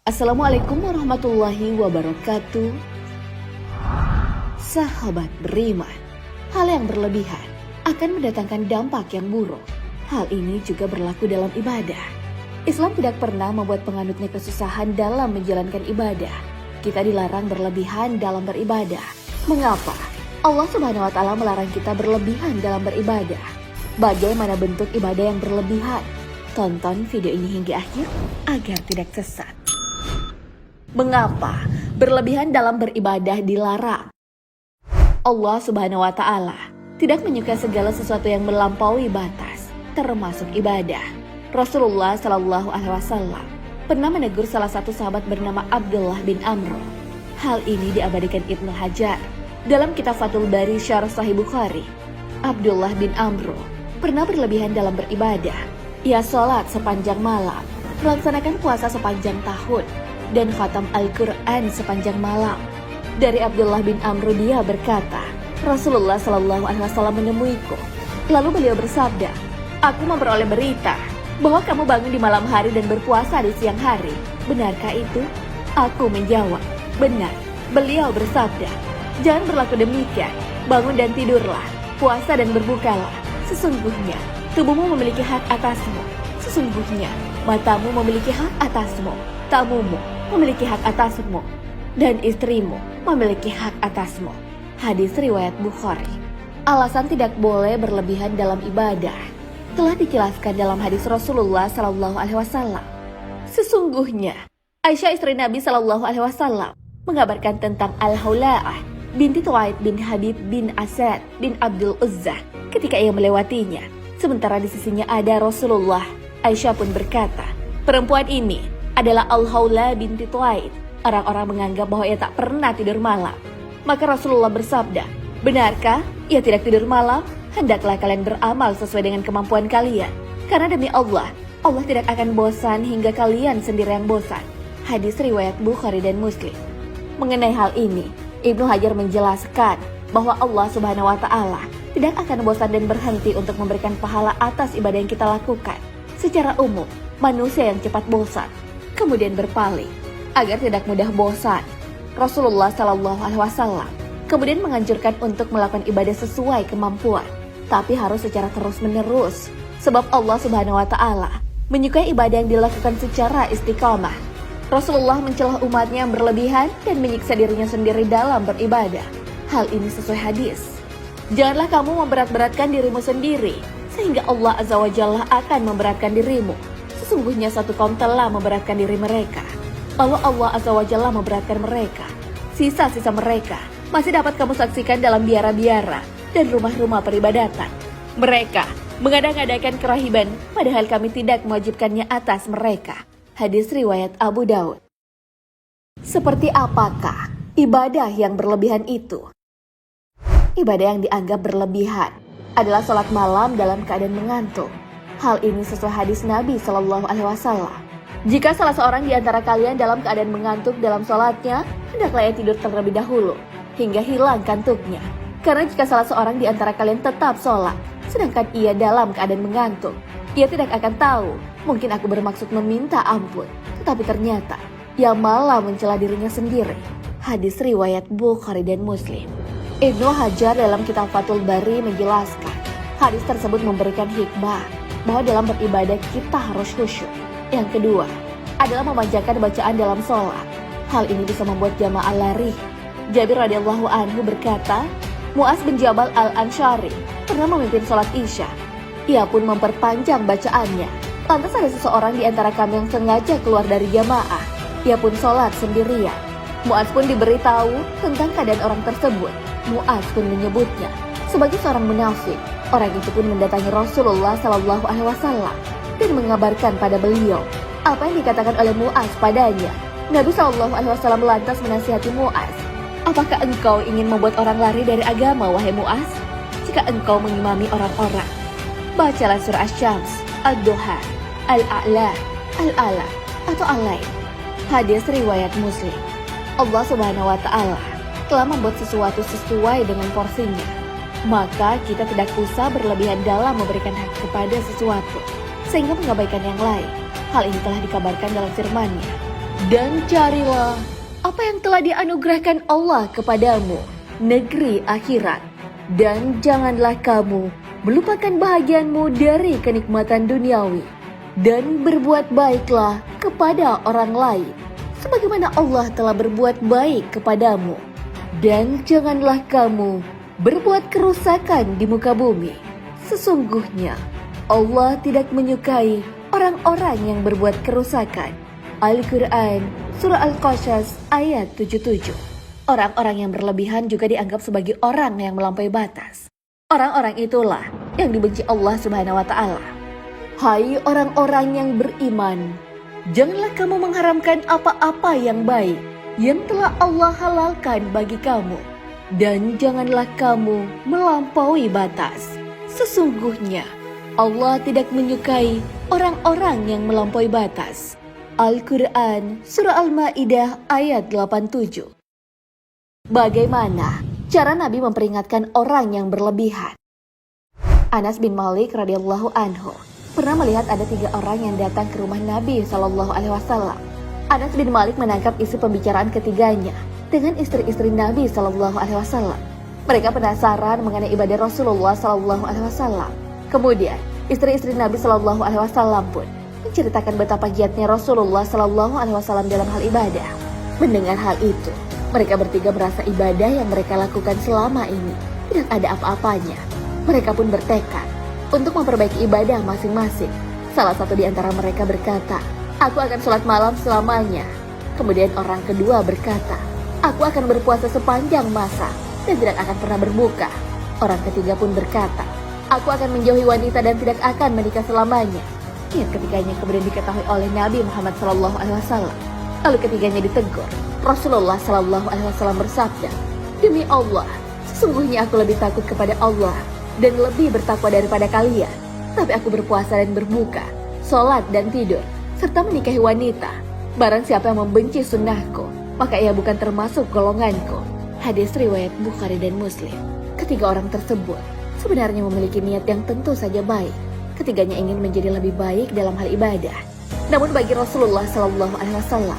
Assalamualaikum warahmatullahi wabarakatuh. Sahabat beriman, hal yang berlebihan akan mendatangkan dampak yang buruk. Hal ini juga berlaku dalam ibadah. Islam tidak pernah membuat penganutnya kesusahan dalam menjalankan ibadah. Kita dilarang berlebihan dalam beribadah. Mengapa? Allah Subhanahu wa Ta'ala melarang kita berlebihan dalam beribadah. Bagaimana bentuk ibadah yang berlebihan? Tonton video ini hingga akhir agar tidak sesat. Mengapa berlebihan dalam beribadah dilarang? Allah Subhanahu wa Ta'ala tidak menyukai segala sesuatu yang melampaui batas, termasuk ibadah. Rasulullah Shallallahu Alaihi Wasallam pernah menegur salah satu sahabat bernama Abdullah bin Amr. Hal ini diabadikan Ibnu Hajar dalam kitab Fathul Bari Syarh Sahih Bukhari. Abdullah bin Amr pernah berlebihan dalam beribadah. Ia sholat sepanjang malam, melaksanakan puasa sepanjang tahun, dan khatam Al-Quran sepanjang malam. Dari Abdullah bin Amr dia berkata, Rasulullah Shallallahu Alaihi Wasallam menemuiku. Lalu beliau bersabda, aku memperoleh berita bahwa kamu bangun di malam hari dan berpuasa di siang hari. Benarkah itu? Aku menjawab, benar. Beliau bersabda, jangan berlaku demikian. Bangun dan tidurlah, puasa dan berbukalah. Sesungguhnya tubuhmu memiliki hak atasmu. Sesungguhnya matamu memiliki hak atasmu. Tamumu memiliki hak atasmu, dan istrimu memiliki hak atasmu. Hadis riwayat Bukhari. Alasan tidak boleh berlebihan dalam ibadah telah dijelaskan dalam hadis Rasulullah Sallallahu Alaihi Wasallam. Sesungguhnya Aisyah istri Nabi Sallallahu Alaihi Wasallam mengabarkan tentang Al-Haula'ah binti Tu'aid bin Habib bin Asad bin Abdul Uzzah ketika ia melewatinya. Sementara di sisinya ada Rasulullah. Aisyah pun berkata, perempuan ini adalah Al-Haula binti Tu'aid. Orang-orang menganggap bahwa ia tak pernah tidur malam. Maka Rasulullah bersabda, benarkah ia tidak tidur malam? Hendaklah kalian beramal sesuai dengan kemampuan kalian. Karena demi Allah, Allah tidak akan bosan hingga kalian sendiri yang bosan. Hadis riwayat Bukhari dan Muslim. Mengenai hal ini, Ibnu Hajar menjelaskan bahwa Allah Subhanahu wa Ta'ala tidak akan bosan dan berhenti untuk memberikan pahala atas ibadah yang kita lakukan. Secara umum, manusia yang cepat bosan kemudian berpaling agar tidak mudah bosan. Rasulullah Shallallahu Alaihi Wasallam kemudian menganjurkan untuk melakukan ibadah sesuai kemampuan, tapi harus secara terus-menerus. Sebab Allah Subhanahu Wa Taala menyukai ibadah yang dilakukan secara istiqamah. Rasulullah mencela umatnya yang berlebihan dan menyiksa dirinya sendiri dalam beribadah. Hal ini sesuai hadis. Janganlah kamu memberat-beratkan dirimu sendiri, sehingga Allah Azza wa Jalla akan memberatkan dirimu. Sesungguhnya satu kaum telah memberatkan diri mereka, lalu Allah Azza wa Jalla memberatkan mereka. Sisa-sisa mereka masih dapat kamu saksikan dalam biara-biara dan rumah-rumah peribadatan. Mereka mengada-ngadakan kerahiban, padahal kami tidak mewajibkannya atas mereka. Hadis riwayat Abu Daud. Seperti apakah ibadah yang berlebihan itu? Ibadah yang dianggap berlebihan adalah sholat malam dalam keadaan mengantuk. Hal ini sesuai hadis Nabi Shallallahu Alaihi Wasallam. Jika salah seorang di antara kalian dalam keadaan mengantuk dalam sholatnya, hendaklah ia tidur terlebih dahulu hingga hilang kantuknya. Karena jika salah seorang di antara kalian tetap sholat, sedangkan ia dalam keadaan mengantuk, ia tidak akan tahu. Mungkin aku bermaksud meminta ampun, tetapi ternyata ia malah mencela dirinya sendiri. Hadis riwayat Bukhari dan Muslim. Ibnu Hajar dalam kitab Fathul Bari menjelaskan, hadis tersebut memberikan hikmah bahwa dalam beribadah kita harus khusyuk. Yang kedua adalah memanjangkan bacaan dalam sholat. Hal ini bisa membuat jamaah lari. Jabir radhiyallahu anhu berkata, Mu'az bin Jabal al-Ansyari pernah memimpin sholat Isya. Ia pun memperpanjang bacaannya. Lantas ada seseorang di antara kami yang sengaja keluar dari jamaah. Ia pun sholat sendirian. Mu'az pun diberitahu tentang keadaan orang tersebut. Mu'az pun menyebutnya sebagai seorang munafik. Orang itu pun mendatangi Rasulullah Sallallahu Alaihi Wasallam dan mengabarkan pada beliau apa yang dikatakan oleh Mu'az padanya. Nabi Sallallahu Alaihi Wasallam lantas menasihati Mu'az, apakah engkau ingin membuat orang lari dari agama, wahai Mu'az? Jika engkau mengimami orang-orang, bacalah surah Asy-Syams, Ad-Duha, Al-A'la, Al-Ala, atau Al-Lail. Hadis riwayat Muslim. Allah Subhanahu wa Ta'ala telah membuat sesuatu sesuai dengan porsinya. Maka kita tidak usah berlebihan dalam memberikan hak kepada sesuatu sehingga mengabaikan yang lain. Hal ini telah dikabarkan dalam firman-Nya, Dan carilah apa yang telah dianugerahkan Allah kepadamu, negeri akhirat. Dan janganlah kamu melupakan bahagianmu dari kenikmatan duniawi. Dan berbuat baiklah kepada orang lain, sebagaimana Allah telah berbuat baik kepadamu. Dan janganlah kamu berbuat kerusakan di muka bumi. Sesungguhnya Allah tidak menyukai orang-orang yang berbuat kerusakan. Al-Quran, Surah Al-Qasas, ayat 77. Orang-orang yang berlebihan juga dianggap sebagai orang yang melampaui batas. Orang-orang itulah yang dibenci Allah Subhanahu wa Ta'ala. Hai orang-orang yang beriman, janganlah kamu mengharamkan apa-apa yang baik yang telah Allah halalkan bagi kamu, dan janganlah kamu melampaui batas. Sesungguhnya Allah tidak menyukai orang-orang yang melampaui batas. Al-Quran, Surah Al-Ma'idah, ayat 87. Bagaimana cara Nabi memperingatkan orang yang berlebihan? Anas bin Malik radhiyallahu anhu pernah melihat ada 3 orang yang datang ke rumah Nabi SAW. Anas bin Malik menangkap isi pembicaraan ketiganya dengan istri-istri Nabi SAW. Mereka penasaran mengenai ibadah Rasulullah SAW. Kemudian istri-istri Nabi SAW pun menceritakan betapa giatnya Rasulullah SAW dalam hal ibadah. Mendengar hal itu, mereka bertiga merasa ibadah yang mereka lakukan selama ini tidak ada apa-apanya. Mereka pun bertekad untuk memperbaiki ibadah masing-masing. Salah satu di antara mereka berkata, "Aku akan sholat malam selamanya." Kemudian orang kedua berkata, "Aku akan berpuasa sepanjang masa dan tidak akan pernah berbuka." Orang ketiga pun berkata, "Aku akan menjauhi wanita dan tidak akan menikah selamanya." Niat ketiganya kemudian diketahui oleh Nabi Muhammad SAW. Lalu ketiganya ditegur. Rasulullah SAW bersabda, "Demi Allah, sesungguhnya aku lebih takut kepada Allah dan lebih bertakwa daripada kalian. Tapi aku berpuasa dan berbuka, sholat dan tidur, serta menikahi wanita. Barang siapa yang membenci sunnahku, maka ia bukan termasuk golonganku." Hadis riwayat Bukhari dan Muslim. Ketiga orang tersebut sebenarnya memiliki niat yang tentu saja baik. Ketiganya ingin menjadi lebih baik dalam hal ibadah. Namun bagi Rasulullah SAW,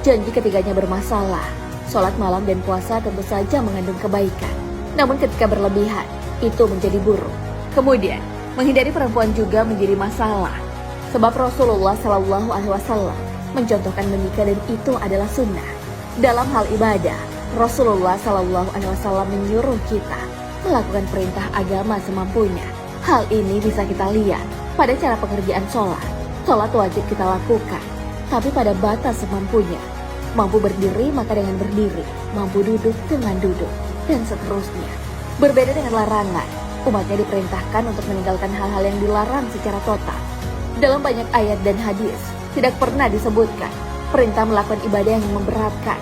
janji ketiganya bermasalah. Sholat malam dan puasa tentu saja mengandung kebaikan. Namun ketika berlebihan, itu menjadi buruk. Kemudian, menghindari perempuan juga menjadi masalah. Sebab Rasulullah SAW mencontohkan menikah dan itu adalah sunnah. Dalam hal ibadah, Rasulullah SAW menyuruh kita melakukan perintah agama semampunya. Hal ini bisa kita lihat pada cara pengerjaan sholat. Sholat wajib kita lakukan, tapi pada batas semampunya. Mampu berdiri maka dengan berdiri, mampu duduk dengan duduk, dan seterusnya. Berbeda dengan larangan, umatnya diperintahkan untuk meninggalkan hal-hal yang dilarang secara total. Dalam banyak ayat dan hadis, tidak pernah disebutkan perintah melakukan ibadah yang memberatkan.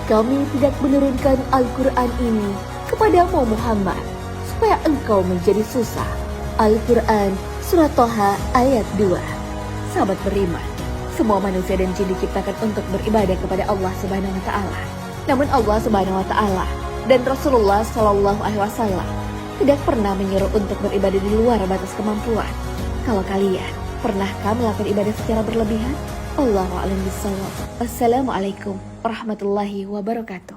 Kami tidak menurunkan Al-Quran ini kepadamu Muhammad, supaya engkau menjadi susah. Al-Quran, Surah Toha, ayat 2. Sahabat beriman, semua manusia dan jin diciptakan untuk beribadah kepada Allah Subhanahu wa Ta'ala. Namun Allah Subhanahu wa Ta'ala dan Rasulullah SAW tidak pernah menyuruh untuk beribadah di luar batas kemampuan. Kalau kalian pernahkah melakukan ibadah secara berlebihan? Allahu a'lam bishawab. Assalamualaikum warahmatullahi wabarakatuh.